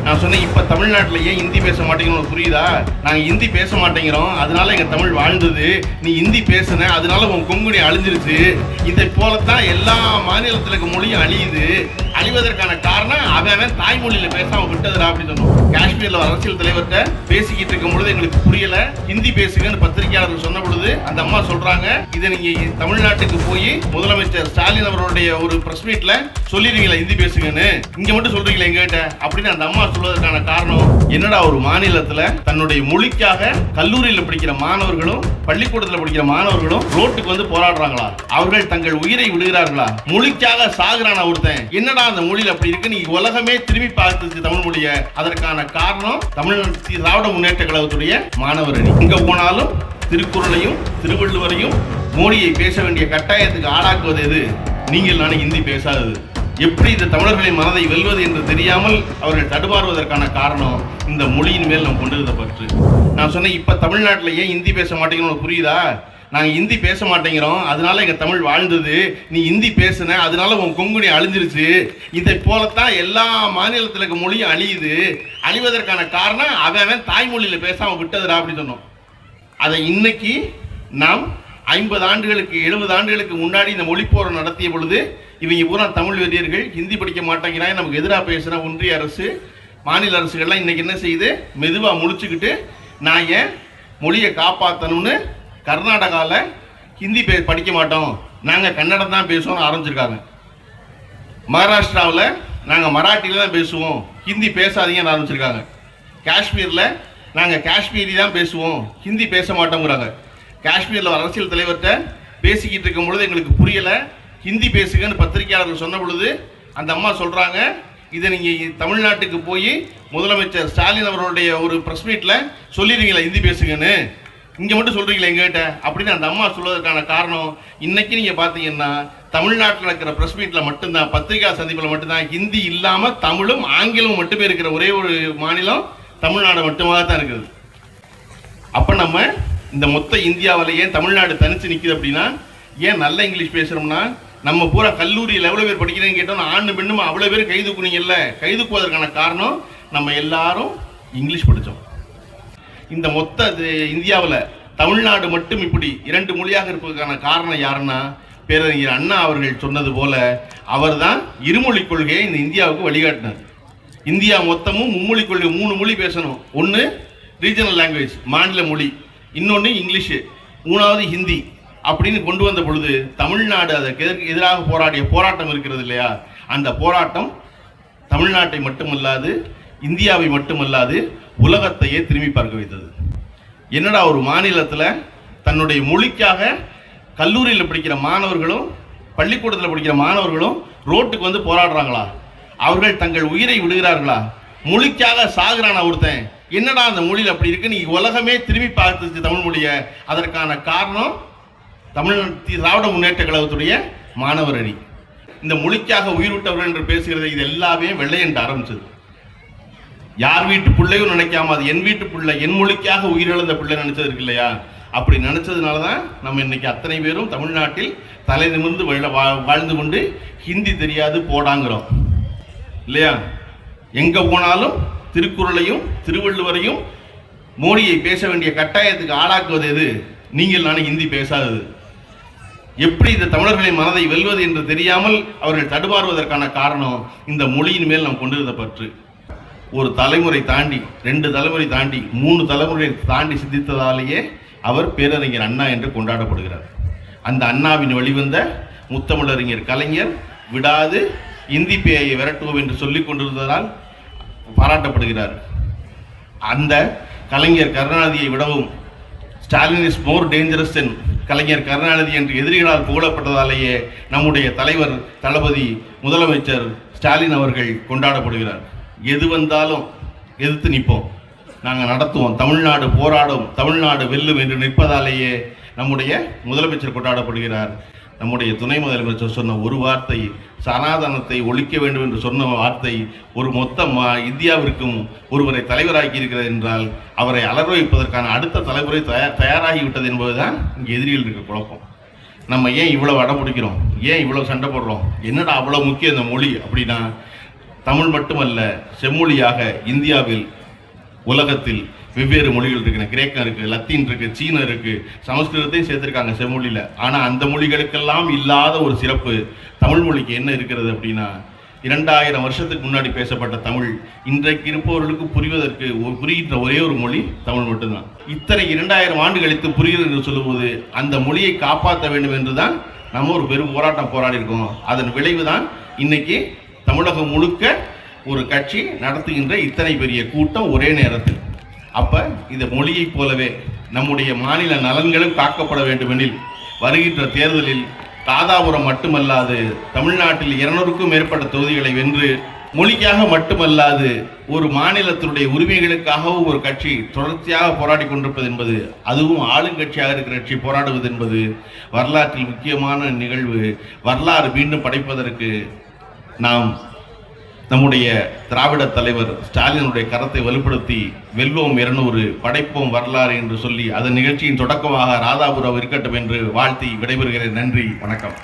நான் சொன்னேன், இப்ப தமிழ்நாட்டில் ஏன் ஹிந்தி பேச மாட்டேங்கிறோம் புரியுதா? நாங்க ஹிந்தி பேச மாட்டேங்கிறோம், அதனால எங்க தமிழ் வாழ்ந்தது. நீ ஹிந்தி பேசுன, அதனால உன் கொங்குனி அழிஞ்சிருச்சு. இதை போலத்தான் எல்லா மாநிலத்துல இருக்க மொழியும் அழியுது. அழிவதற்கான காரணம் அவன் தாய்மொழியில பேசாம விட்டதுடா அப்படின்னு சொன்னோம். காஷ்மீர்ல அரசியல் தலைவர்கிட்ட பேசிக்கிட்டு இருக்கும் பொழுது எங்களுக்கு புரியல, ஹிந்தி பேசுங்கன்னு பத்திரிகையாளர்கள் சொன்ன பொழுது அந்த அம்மா சொல்றாங்க, இதை நீங்க தமிழ்நாட்டுக்கு போய் முதலமைச்சர் ஸ்டாலின் அவர்களுடைய ஒரு பிரஸ் மீட்ல சொல்லிடுவீங்களா ஹிந்தி பேசுங்கன்னு, இங்க மட்டும் சொல்றீங்களா எங்ககிட்ட அப்படின்னு அந்த அம்மா சொல்வதற்கான காரணம் என்னடா? ஒரு மாநிலத்துல தன்னுடைய மொழிக்காக கல்லூரியில படிக்கிற மாணவர்களும் பள்ளிக்கூடத்தில் படிக்கிற மாணவர்களும் ரோட்டுக்கு வந்து போராடுறாங்களா? அவர்கள் தங்கள் உயிரை விடுகிறார்களா? மொழிக்காக சாகுறான ஒருத்தன், என்னடா அந்த மொழியில் அப்படி இருக்கு? நீ உலகமே திரும்பி பார்த்துச்சு தமிழ் மொழியை. அதற்கான காரணம் தமிழ் திராவிட முன்னேற்ற கழகத்துடைய மாணவர் அணி. இங்க போனாலும் திருக்குறளையும் திருவள்ளுவரையும் மோடியை பேச வேண்டிய கட்டாயத்துக்கு ஆளாக்குவது எது? நீங்கள் நானே ஹிந்தி பேசாதது. எப்படி இந்த தமிழர்களின் மனதை வெல்வது என்று தெரியாமல் அவர்கள் தடுமாறுவதற்கான காரணம் இந்த மொழியின் மேல் நாம் கொண்டிருந்த பற்று. நான் சொன்னேன், இப்ப தமிழ்நாட்டில் ஏன் ஹிந்தி பேச மாட்டேங்கிறோம் புரியுதா? நாங்க ஹிந்தி பேச மாட்டேங்கிறோம், அதனால எங்க தமிழ் வாழ்ந்தது. நீ ஹிந்தி பேசுன, அதனால உன் கொங்குனி அழிஞ்சிருச்சு. இதை போலத்தான் எல்லா மாநிலத்தில் இருக்க மொழியும் அழியுது. அழிவதற்கான காரணம் அவன் தாய்மொழியில பேசாம விட்டதுடா அப்படின்னு சொன்னோம். அதை இன்னைக்கு நாம் 50 ஆண்டுகளுக்கு 70 ஆண்டுகளுக்கு முன்னாடி இந்த மொழி போரம் நடத்திய பொழுது இவங்க பூரா தமிழ் வெறியர்கள், ஹிந்தி படிக்க மாட்டேங்கிறாங்க, நமக்கு எதிராக பேசுகிற ஒன்றிய அரசு மாநில அரசுகள்லாம் இன்னைக்கு என்ன செய்யுது? மெதுவா முழிச்சுக்கிட்டு நான் ஏன் மொழியை காப்பாற்றணும்னு கர்நாடகாவில் ஹிந்தி படிக்க மாட்டோம், நாங்கள் கன்னடம் தான் பேசுவோம் ஆரம்பிச்சிருக்காங்க. மகாராஷ்டிராவில் நாங்கள் மராட்டியில் தான் பேசுவோம், ஹிந்தி பேசாதீங்கன்னு ஆரம்பிச்சிருக்காங்க. காஷ்மீரில் நாங்கள் காஷ்மீரி தான் பேசுவோம், ஹிந்தி பேச மாட்டோங்கிறாங்க. காஷ்மீரில் அரசியல் தலைவர்கிட்ட பேசிக்கிட்டு இருக்கும் பொழுது எங்களுக்கு புரியல, ஹிந்தி பேசுங்கன்னு பத்திரிகையாளர்கள் சொன்ன பொழுது அந்த அம்மா சொல்கிறாங்க, இதை நீங்கள் தமிழ்நாட்டுக்கு போய் முதலமைச்சர் ஸ்டாலின் அவர்களுடைய ஒரு பிரஸ் மீட்டில் சொல்லிடுவீங்களா ஹிந்தி பேசுங்கன்னு, இங்கே மட்டும் சொல்கிறீங்களா எங்ககிட்ட அப்படின்னு அந்த அம்மா சொல்வதற்கான காரணம், இன்னைக்கு நீங்கள் பார்த்தீங்கன்னா தமிழ்நாட்டில் இருக்கிற பிரஸ் மீட்டில் மட்டும்தான், பத்திரிகா சந்திப்பில் மட்டும்தான் ஹிந்தி இல்லாமல் தமிழும் ஆங்கிலமும் மட்டுமே இருக்கிற ஒரே ஒரு மாநிலம் தமிழ்நாடு மட்டுமாக தான் இருக்குது. அப்போ நம்ம இந்த மொத்த இந்தியாவில் ஏன் தமிழ்நாடு தனிச்சு நிற்குது அப்படின்னா, ஏன் நல்ல இங்கிலீஷ் பேசுகிறோம்னா, நம்ம பூரா கல்லூரியில் எவ்வளோ பேர் படிக்கிறேன்னு கேட்டோம்னா ஆண் பெண்ணும் அவ்வளோ பேர் கை தூக்குனீங்கல்ல, கை தூக்குவதற்கான காரணம் நம்ம எல்லாரும் இங்கிலீஷ் படித்தோம். இந்த மொத்த இந்தியாவில் தமிழ்நாடு மட்டும் இப்படி 2 மொழியாக இருப்பதற்கான காரணம் யாருன்னா, பேரறிஞர் அண்ணா அவர்கள் சொன்னது போல அவர் தான் இருமொழி கொள்கையை இந்த இந்தியாவுக்கு வழிகாட்டினார். இந்தியா மொத்தமும் மும்மொழி கொள்கை, 3 மொழி பேசணும். ஒன்று ரீஜனல் லாங்குவேஜ் மாநில மொழி, இன்னொன்று இங்கிலீஷு, 3வது ஹிந்தி அப்படின்னு கொண்டு வந்த பொழுது தமிழ்நாடு அதற்கு எதிராக போராடிய போராட்டம் இருக்கிறது இல்லையா, அந்த போராட்டம் தமிழ்நாட்டை மட்டுமல்லாது இந்தியாவை மட்டுமல்லாது உலகத்தையே திரும்பி பார்க்க வைத்தது. என்னடா ஒரு மாநிலத்தில் தன்னுடைய மொழிக்காக கல்லூரியில் படிக்கிற மாணவர்களும் பள்ளிக்கூடத்தில் படிக்கிற மாணவர்களும் ரோட்டுக்கு வந்து போராடுறாங்களா? அவர்கள் தங்கள் உயிரை விடுகிறார்களா? மொழிக்காக சாகுறான ஒருத்தன், என்னடா அந்த மொழியில் அப்படி இருக்கு? நீ உலகமே திரும்பி பார்த்துச்சு தமிழ் மொழியை. அதற்கான காரணம் தமிழ் திராவிட முன்னேற்ற கழகத்துடைய மாணவர் அணி. இந்த மொழிக்காக உயிர் விட்டவர்கள் என்று பேசுகிறது, இது எல்லாமே வெள்ளையன்று ஆரம்பிச்சது. யார் வீட்டு பிள்ளையும் நினைக்காம அது என் வீட்டு பிள்ளை, என் மொழிக்காக உயிரிழந்த பிள்ளை நினைச்சது இருக்கு இல்லையா? அப்படி நினைச்சதுனால தான் நம்ம இன்னைக்கு அத்தனை பேரும் தமிழ்நாட்டில் தலை நிமிர்ந்து வாழ்ந்து கொண்டு ஹிந்தி தெரியாது போடாங்கிறோம் இல்லையா? எங்க போனாலும் திருக்குறளையும் திருவள்ளுவரையும் மோடியை பேச வேண்டிய கட்டாயத்துக்கு ஆளாக்குவது எது? நீங்கள் நானே ஹிந்தி பேசாதது. எப்படி இந்த தமிழர்களின் மனதை வெல்வது என்று தெரியாமல் அவர்கள் தடுமாறுவதற்கான காரணம் இந்த மொழியின் மேல் நாம் கொண்டிருந்த பற்று. ஒரு தலைமுறை தாண்டி 2 தலைமுறை தாண்டி 3 தலைமுறை தாண்டி சிந்தித்ததாலேயே அவர் பேரறிஞர் அண்ணா என்று கொண்டாடப்படுகிறார். அந்த அண்ணாவின் வழிவந்த முத்தமிழறிஞர் கலைஞர் விடாது இந்தி பேயை விரட்டுவோம் என்று சொல்லிக் கொண்டிருந்ததால் பாராட்டப்படுகிறார். அந்த கலைஞர் கருணாநிதியை விடவும் ஸ்டாலின் இஸ் மோர் டேஞ்சரஸ் தென் கலைஞர் கருணாநிதி என்று எதிரிகளால் புகழப்பட்டதாலேயே நம்முடைய தலைவர் தளபதி முதலமைச்சர் ஸ்டாலின் அவர்கள் கொண்டாடப்படுகிறார். எது வந்தாலும் எதிர்த்து நிற்போம், நாங்கள் நடத்துவோம், தமிழ்நாடு போராடும், தமிழ்நாடு வெல்லும் என்று நிற்பதாலேயே நம்முடைய முதலமைச்சர் கொண்டாடப்படுகிறார். நம்முடைய துணை முதலமைச்சர் சொன்ன ஒரு வார்த்தை, சனாதனத்தை ஒழிக்க வேண்டும் என்று சொன்ன வார்த்தை ஒரு மொத்த இந்தியாவிற்கும் ஒருவரை தலைவராக்கி இருக்கிறது என்றால் அவரை அலற வைப்பதற்கான அடுத்த தலைமுறை தயாராகிவிட்டது என்பதுதான் இங்கே எதிரிகள் இருக்கிற குழப்பம். நம்ம ஏன் இவ்வளவு அடம் பிடிக்கிறோம், ஏன் இவ்வளவு சண்டை போடுறோம், என்னடா அவ்வளோ முக்கியம் இந்த மொழி அப்படின்னா, தமிழ் மட்டுமல்ல, செம்மொழியாக இந்தியாவில் உலகத்தில் வெவ்வேறு மொழிகள் இருக்குங்க. கிரேக்கம் இருக்குது, லத்தீன் இருக்குது, சீனம் இருக்குது, சமஸ்கிருதத்தையும் சேர்த்துருக்காங்க செம்மொழியில். ஆனால் அந்த மொழிகளுக்கெல்லாம் இல்லாத ஒரு சிறப்பு தமிழ் மொழிக்கு என்ன இருக்கிறது அப்படின்னா, 2000 வருஷத்துக்கு முன்னாடி பேசப்பட்ட தமிழ் இன்றைக்கு இருப்பவர்களுக்கு புரிவதற்கு புரிகின்ற ஒரே ஒரு மொழி தமிழ் மட்டும்தான். இத்தனை 2000 ஆண்டு கழித்து புரிகிறது என்று சொல்லும்போது அந்த மொழியை காப்பாற்ற வேண்டும் என்று தான் நம்ம ஒரு பெரும் போராட்டம் போராடி இருக்கோம். அதன் விளைவு தான் இன்னைக்கு தமிழகம் முழுக்க ஒரு கட்சி நடத்துகின்ற இத்தனை பெரிய கூட்டம் ஒரே நேரத்தில். அப்போ இந்த மொழியைப் போலவே நம்முடைய மாநில நலன்களும் காக்கப்பட வேண்டுமெனில் வருகின்ற தேர்தலில் ராதாபுரம் மட்டுமல்லாது தமிழ்நாட்டில் 200க்கும் மேற்பட்ட தொகுதிகளை வென்று மொழிக்காக மட்டுமல்லாது ஒரு மாநிலத்தினுடைய உரிமைகளுக்காகவும் ஒரு கட்சி தொடர்ச்சியாக போராடி கொண்டிருப்பது என்பது, அதுவும் ஆளுங்கட்சியாக இருக்கிற கட்சி போராடுவது என்பது வரலாற்றில் முக்கியமான நிகழ்வு. வரலாறு மீண்டும் படைப்பதற்கு நாம் நம்முடைய திராவிட தலைவர் ஸ்டாலினுடைய கரத்தை வலுப்படுத்தி வெல்வோம் 200 படைப்போம் வரலாறு என்று சொல்லி அதன் நிகழ்ச்சியின் தொடக்கமாக ராதாபுரம் இருக்கட்டும் என்று வாழ்த்தி விடைபெறுகிறேன். நன்றி, வணக்கம்.